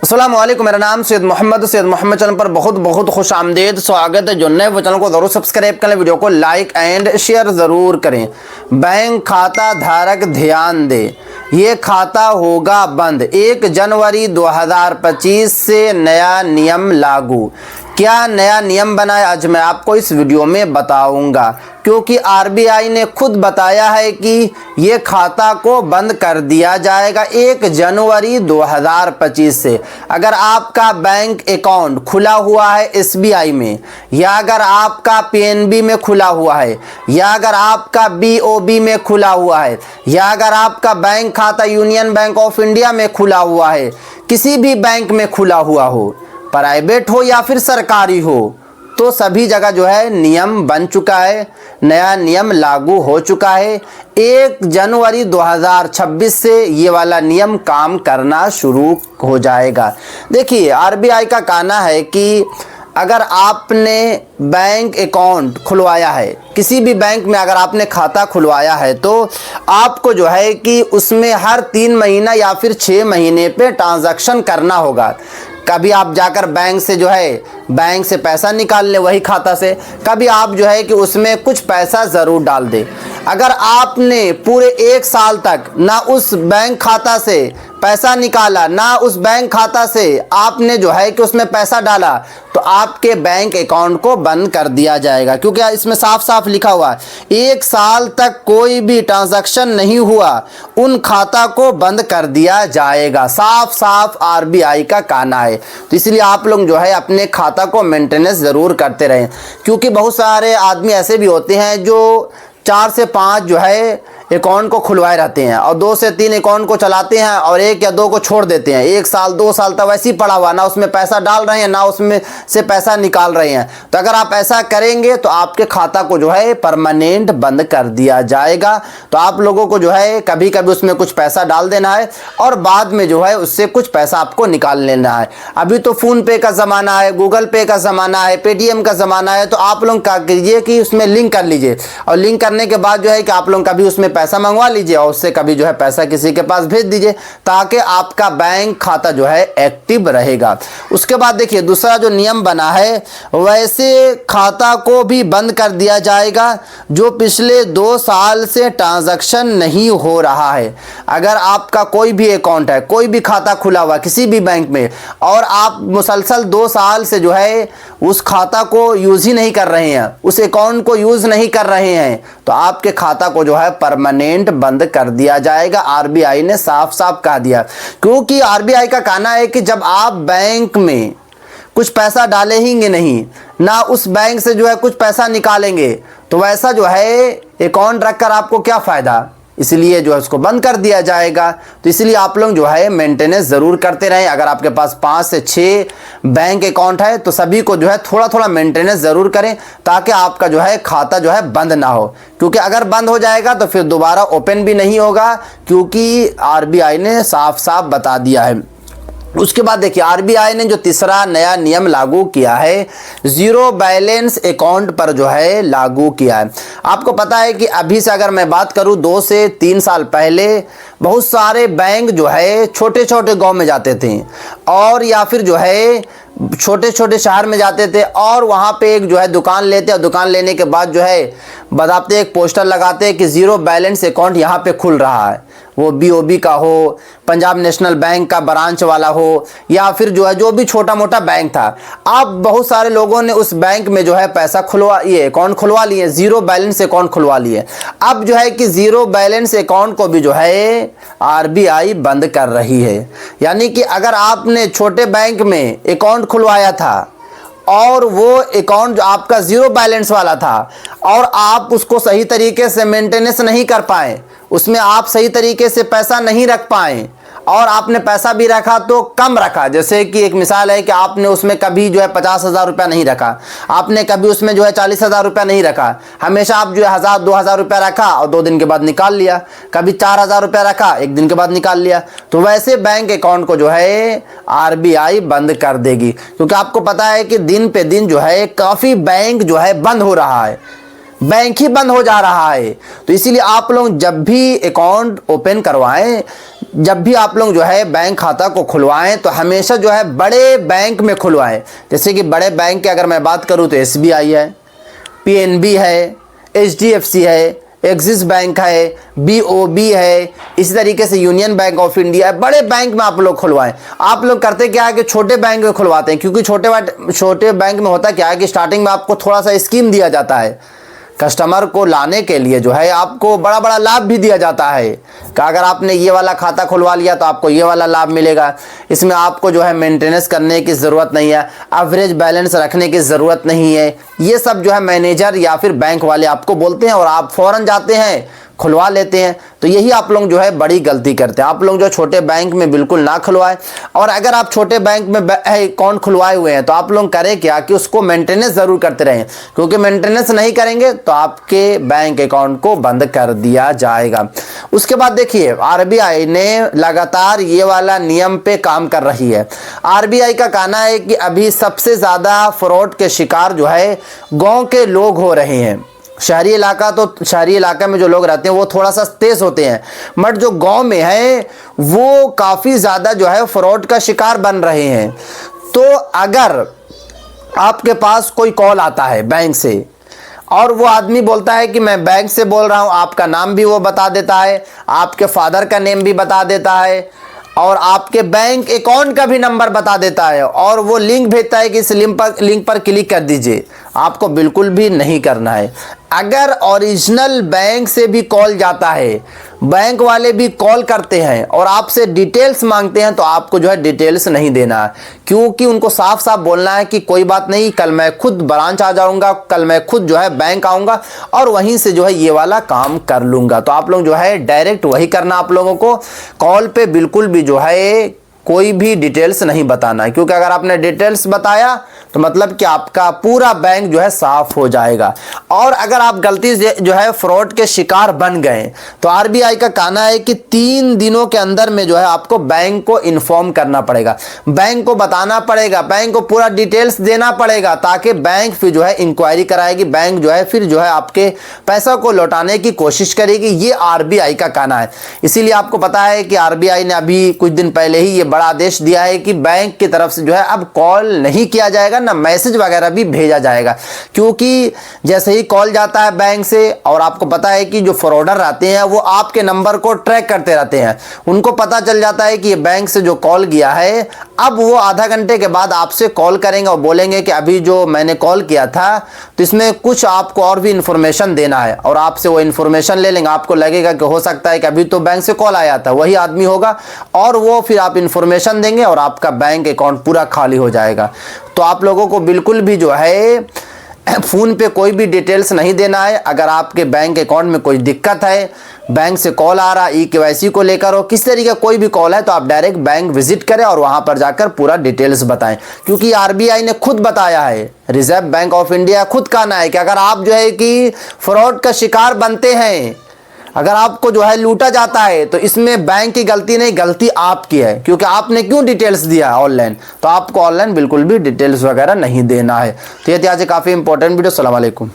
अस्सलामुअलैकुम, मेरा नाम सैयद मोहम्मद चैनल पर बहुत बहुत खुश आमदेद स्वागत है। जो नए वो चैनल को ज़रूर सब्सक्राइब करें, वीडियो को लाइक एंड शेयर ज़रूर करें। बैंक खाता धारक ध्यान दे, ये खाता होगा बंद। 1 जनवरी 2025 से नया नियम लागू। क्या नया नियम बना है, आज मैं आपको इस वीडियो में बताऊंगा, क्योंकि आरबीआई ने खुद बताया है कि ये खाता को बंद कर दिया जाएगा 1 जनवरी 2025 से। अगर आपका बैंक अकाउंट खुला हुआ है एसबीआई में, या अगर आपका पीएनबी में खुला हुआ है, या अगर आपका बीओबी में खुला हुआ है, या अगर आपका बैंक खाता यूनियन बैंक ऑफ इंडिया में खुला हुआ है, किसी भी बैंक में खुला हुआ हो, प्राइवेट हो या फिर सरकारी हो, तो सभी जगह जो है नियम बन चुका है, नया नियम लागू हो चुका है। 1 जनवरी 2026 से ये वाला नियम काम करना शुरू हो जाएगा। देखिए, आरबीआई का कहना है कि अगर आपने बैंक अकाउंट खुलवाया है, किसी भी बैंक में अगर आपने खाता खुलवाया है, तो आपको जो है कि उसमें हर 3 महीना या फिर 6 महीने पे ट्रांजैक्शन करना होगा। कभी आप जाकर बैंक से जो है बैंक से पैसा निकाल लें वही खाता से, कभी आप जो है कि उसमें कुछ पैसा ज़रूर डाल दें। अगर आपने पूरे 1 साल तक ना उस बैंक खाता से पैसा निकाला, ना उस बैंक खाता से आपने जो है कि उसमें पैसा डाला, तो आपके बैंक अकाउंट को बंद कर दिया जाएगा। क्योंकि इसमें साफ साफ लिखा हुआ है 1 साल तक कोई भी ट्रांजैक्शन नहीं हुआ, उन खाता को बंद कर दिया जाएगा। साफ साफ आरबीआई का कहना है। तो इसलिए आप लोग जो है अपने खाता को मेंटेनेंस ज़रूर करते रहें, क्योंकि बहुत सारे आदमी ऐसे भी होते हैं जो 4 से 5 जो है अकाउंट को खुलवाए रहते हैं, और 2 से 3 अकाउंट को चलाते हैं, और 1 या 2 को छोड़ देते हैं। 1 साल 2 साल तक वैसे ही पड़ा हुआ, ना उसमें पैसा डाल रहे हैं, ना उसमें से पैसा निकाल रहे हैं। तो अगर आप ऐसा करेंगे तो आपके खाता को जो है परमानेंट बंद कर दिया जाएगा। तो आप लोगों को जो है कभी कभी उसमें कुछ पैसा डाल देना है, और बाद में जो है उससे कुछ पैसा आपको निकाल लेना है। अभी तो फ़ोन पे का ज़माना है, गूगल पे का ज़माना है, पेटीएम का ज़माना है। तो आप लोग क्या कीजिए कि उसमें लिंक कर लीजिए, और लिंक करने के बाद जो है कि आप लोग कभी उसमें पैसा मंगवा लीजिए, और उससे कभी जो है पैसा किसी के पास भेज दीजिए, ताकि आपका बैंक खाता जो है एक्टिव रहेगा। उसके बाद देखिए, दूसरा जो नियम बना है, वैसे खाता को भी बंद कर दिया जाएगा जो पिछले 2 साल से ट्रांजैक्शन नहीं हो रहा है। अगर आपका कोई भी अकाउंट है, कोई भी खाता खुला हुआ किसी भी बैंक में, और आप मुसलसल 2 साल से जो है उस खाता को यूज़ ही नहीं कर रहे हैं, उस अकाउंट को यूज़ नहीं कर रहे हैं, तो आपके खाता को जो है परमानेंट बंद कर दिया जाएगा। आरबीआई ने साफ साफ कह दिया, क्योंकि आरबीआई का कहना है कि जब आप बैंक में कुछ पैसा डालेंगे नहीं, ना उस बैंक से जो है कुछ पैसा निकालेंगे, तो वैसा जो है अकाउंट रखकर आपको क्या फ़ायदा। इसलिए जो है उसको बंद कर दिया जाएगा। तो इसलिए आप लोग जो है मेंटेनेंस ज़रूर करते रहें। अगर आपके पास 5 से 6 बैंक अकाउंट है, तो सभी को जो है थोड़ा थोड़ा मेंटेनेंस ज़रूर करें, ताकि आपका जो है खाता जो है बंद ना हो। क्योंकि अगर बंद हो जाएगा तो फिर दोबारा ओपन भी नहीं होगा, क्योंकि आरबीआई ने साफ साफ बता दिया है। उसके बाद देखिए, आरबीआई ने जो तीसरा नया नियम लागू किया है, ज़ीरो बैलेंस अकाउंट पर जो है लागू किया है। आपको पता है कि अभी से अगर मैं बात करूं, 2 से 3 साल पहले बहुत सारे बैंक जो है छोटे छोटे गांव में जाते थे, और या फिर जो है छोटे छोटे शहर में जाते थे, और वहाँ पे एक जो है दुकान लेते, और दुकान लेने के बाद जो है बताते, एक पोस्टर लगाते कि ज़ीरो बैलेंस अकाउंट यहाँ पे खुल रहा है। वो बीओबी का हो, पंजाब नेशनल बैंक का ब्रांच वाला हो, या फिर जो है जो भी छोटा मोटा बैंक था। अब बहुत सारे लोगों ने उस बैंक में जो है पैसा खुलवा, ये अकाउंट खुलवा लिए, ज़ीरो बैलेंस अकाउंट खुलवा लिए। अब जो है कि ज़ीरो बैलेंस अकाउंट को भी जो है आरबीआई बंद कर रही है। यानी कि अगर आपने छोटे बैंक में अकाउंट खुलवाया था, और वो अकाउंट जो आपका ज़ीरो बैलेंस वाला था, और आप उसको सही तरीके से मेंटेनेंस नहीं कर पाए, उसमें आप सही तरीके से पैसा नहीं रख पाए, और आपने पैसा भी रखा तो कम रखा। जैसे कि एक मिसाल है कि आपने उसमें कभी जो है 50,000 रुपया नहीं रखा, आपने कभी उसमें जो है 40,000 रुपया नहीं रखा, हमेशा आप जो है 1,000-2,000 रुपया रखा और 2 दिन के बाद निकाल लिया। कभी 4,000 रुपया रखा, 1 दिन के बाद निकाल लिया। तो वैसे बैंक अकाउंट को जो है आरबीआई बंद कर देगी, क्योंकि आपको पता है कि दिन पे दिन जो है काफ़ी बैंक जो है बंद हो रहा है, बैंक ही बंद हो जा रहा है। तो इसीलिए आप लोग जब भी अकाउंट ओपन करवाएं, जब भी आप लोग जो है बैंक खाता को खुलवाएं तो हमेशा जो है बड़े बैंक में खुलवाएं। जैसे कि बड़े बैंक की अगर मैं बात करूं तो SBI है, PNB है, HDFC है, एक्सिस बैंक है, BOB है, इसी तरीके से यूनियन बैंक ऑफ इंडिया है। बड़े बैंक में आप लोग खुलवाएं। आप लोग करते क्या है कि छोटे बैंक में खुलवाते हैं, क्योंकि छोटे बैंक में होता क्या है कि स्टार्टिंग में आपको थोड़ा सा स्कीम दिया जाता है, कस्टमर को लाने के लिए जो है आपको बड़ा बड़ा लाभ भी दिया जाता है कि अगर आपने ये वाला खाता खुलवा लिया तो आपको ये वाला लाभ मिलेगा। इसमें आपको जो है मेंटेनेंस करने की ज़रूरत नहीं है, एवरेज बैलेंस रखने की ज़रूरत नहीं है। ये सब जो है मैनेजर या फिर बैंक वाले आपको बोलते हैं और आप फ़ौरन जाते हैं, खुलवा लेते हैं। तो यही आप लोग जो है बड़ी गलती करते हैं। आप लोग जो छोटे बैंक में बिल्कुल ना खुलवाएं। और अगर आप छोटे बैंक में अकाउंट खुलवाए हुए हैं तो आप लोग करें क्या कि उसको मेंटेनेंस ज़रूर करते रहें, क्योंकि मेंटेनेंस नहीं करेंगे तो आपके बैंक अकाउंट को बंद कर दिया जाएगा। उसके बाद देखिए RBI ने लगातार ये वाला नियम पे काम कर रही है। RBI का कहना है कि अभी सबसे ज़्यादा फ्रॉड के शिकार जो है गाँव के लोग हो रहे हैं। शहरी इलाका में जो लोग रहते हैं वो थोड़ा सा तेज होते हैं, बट जो गांव में है वो काफ़ी ज़्यादा जो है फ्रॉड का शिकार बन रहे हैं। तो अगर आपके पास कोई कॉल आता है बैंक से और वो आदमी बोलता है कि मैं बैंक से बोल रहा हूँ, आपका नाम भी वो बता देता है, आपके फादर का नेम भी बता देता है और आपके बैंक अकाउंट का भी नंबर बता देता है और वो लिंक भेजता है कि इस लिंक पर क्लिक कर दीजिए, आपको बिल्कुल भी नहीं करना है। अगर ओरिजिनल बैंक से भी कॉल जाता है, बैंक वाले भी कॉल करते हैं और आपसे डिटेल्स मांगते हैं, तो आपको जो है डिटेल्स नहीं देना है, क्योंकि उनको साफ साफ बोलना है कि कोई बात नहीं, कल मैं खुद ब्रांच आ जाऊंगा, कल मैं खुद जो है बैंक आऊंगा और वहीं से जो है ये वाला काम कर लूंगा। तो आप लोग जो है डायरेक्ट वही करना, आप लोगों को कॉल पे बिल्कुल भी जो है कोई भी डिटेल्स नहीं बताना है, क्योंकि अगर आपने डिटेल्स बताया तो मतलब कि आपका पूरा बैंक जो है साफ हो जाएगा। और अगर आप गलती से जो है फ्रॉड के शिकार बन गए तो RBI का कहना है कि 3 दिनों के अंदर में जो है आपको बैंक को इन्फॉर्म करना पड़ेगा, बैंक को बताना पड़ेगा, बैंक को पूरा डिटेल्स देना पड़ेगा, ताकि बैंक फिर जो है इंक्वायरी कराएगी, बैंक जो है फिर जो है आपके पैसा को लौटाने की कोशिश करेगी। ये RBI का कहना है। इसीलिए आपको पता है कि RBI ने अभी कुछ दिन पहले ही ये बड़ा आदेश दिया है कि बैंक की तरफ से जो है अब कॉल नहीं किया जाएगा, ना मैसेज वगैरह भी भेजा जाएगा, क्योंकि जैसे ही कॉल जाता है बैंक से, और आपको पता है कि जो फ्रॉडर रहते हैं वो आपके नंबर को ट्रैक करते रहते हैं, उनको पता चल जाता है कि ये बैंक से जो कॉल गया है, अब वो आधा घंटे के बाद आपसे कॉल करेंगे और बोलेंगे कि अभी जो मैंने कॉल किया था तो इसमें कुछ आपको और भी इंफॉर्मेशन देना है, और आपसे वो इंफॉर्मेशन ले लेंगे। आपको लगेगा कि हो सकता है कि अभी तो बैंक से कॉल आया था, वही आदमी होगा, और वो फिर आप इंफॉर्मेशन देंगे और आपका बैंक अकाउंट पूरा खाली हो जाएगा। तो आप लोगों को बिल्कुल भी जो है फ़ोन पे कोई भी डिटेल्स नहीं देना है। अगर आपके बैंक अकाउंट में कोई दिक्कत है, बैंक से कॉल आ रहा, EKYC को लेकर हो, किस तरीके का कोई भी कॉल है, तो आप डायरेक्ट बैंक विजिट करें और वहां पर जाकर पूरा डिटेल्स बताएं, क्योंकि RBI ने खुद बताया है, रिजर्व बैंक ऑफ इंडिया खुद कहना है कि अगर आप जो है कि फ्रॉड का शिकार बनते हैं, अगर आपको जो है लूटा जाता है, तो इसमें बैंक की गलती नहीं, गलती आपकी है, क्योंकि आपने क्यों डिटेल्स दिया ऑनलाइन। तो आपको ऑनलाइन बिल्कुल भी डिटेल्स वगैरह नहीं देना है। तो ये थी आज काफ़ी इंपॉर्टेंट वीडियो। अस्सलाम वालेकुम।